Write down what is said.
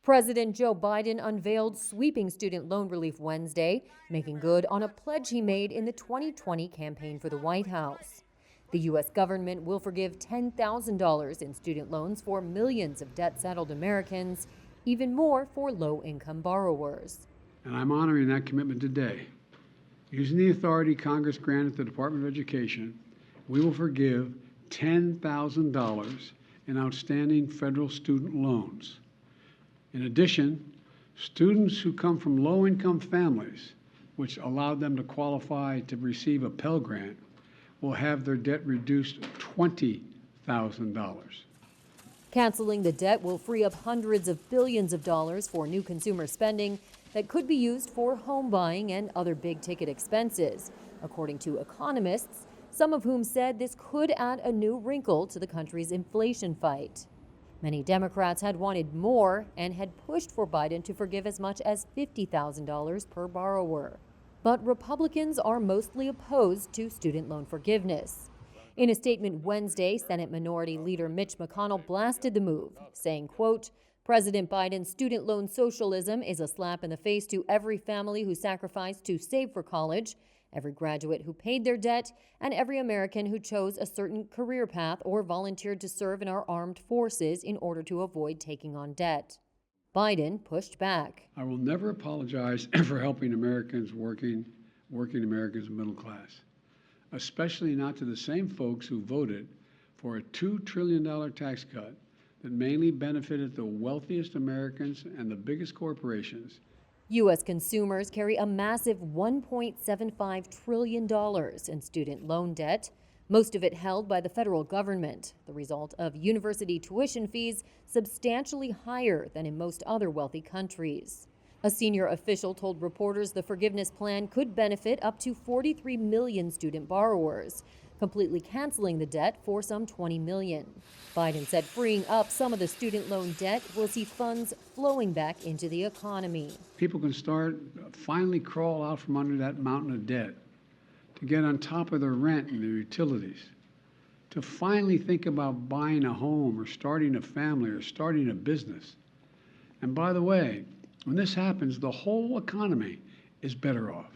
President Joe Biden unveiled sweeping student loan relief Wednesday, making good on a pledge he made in the 2020 campaign for the White House. The U.S. government will forgive $10,000 in student loans for millions of debt-saddled Americans, even more for low-income borrowers. And I'm honoring that commitment today. Using the authority Congress granted the Department of Education, we will forgive $10,000 in outstanding federal student loans. In addition, students who come from low-income families, which allowed them to qualify to receive a Pell Grant, will have their debt reduced $20,000. Canceling the debt will free up hundreds of billions of dollars for new consumer spending that could be used for home buying and other big-ticket expenses, according to economists, some of whom said this could add a new wrinkle to the country's inflation fight. Many Democrats had wanted more and had pushed for Biden to forgive as much as $50,000 per borrower. But Republicans are mostly opposed to student loan forgiveness. In a statement Wednesday, Senate Minority Leader Mitch McConnell blasted the move, saying, quote, "President Biden's student loan socialism is a slap in the face to every family who sacrificed to save for college, every graduate who paid their debt, and every American who chose a certain career path or volunteered to serve in our armed forces in order to avoid taking on debt." Biden pushed back. I will never apologize for helping Americans, working Americans middle class, especially not to the same folks who voted for a $2 trillion tax cut that mainly benefited the wealthiest Americans and the biggest corporations. U.S. consumers carry a massive $1.75 trillion in student loan debt, most of it held by the federal government, the result of university tuition fees substantially higher than in most other wealthy countries. A senior official told reporters the forgiveness plan could benefit up to 43 million student borrowers, completely canceling the debt for some 20 million. Biden said freeing up some of the student loan debt will see funds flowing back into the economy. People can finally crawl out from under that mountain of debt, to get on top of their rent and their utilities, to finally think about buying a home or starting a family or starting a business. And by the way, when this happens, the whole economy is better off.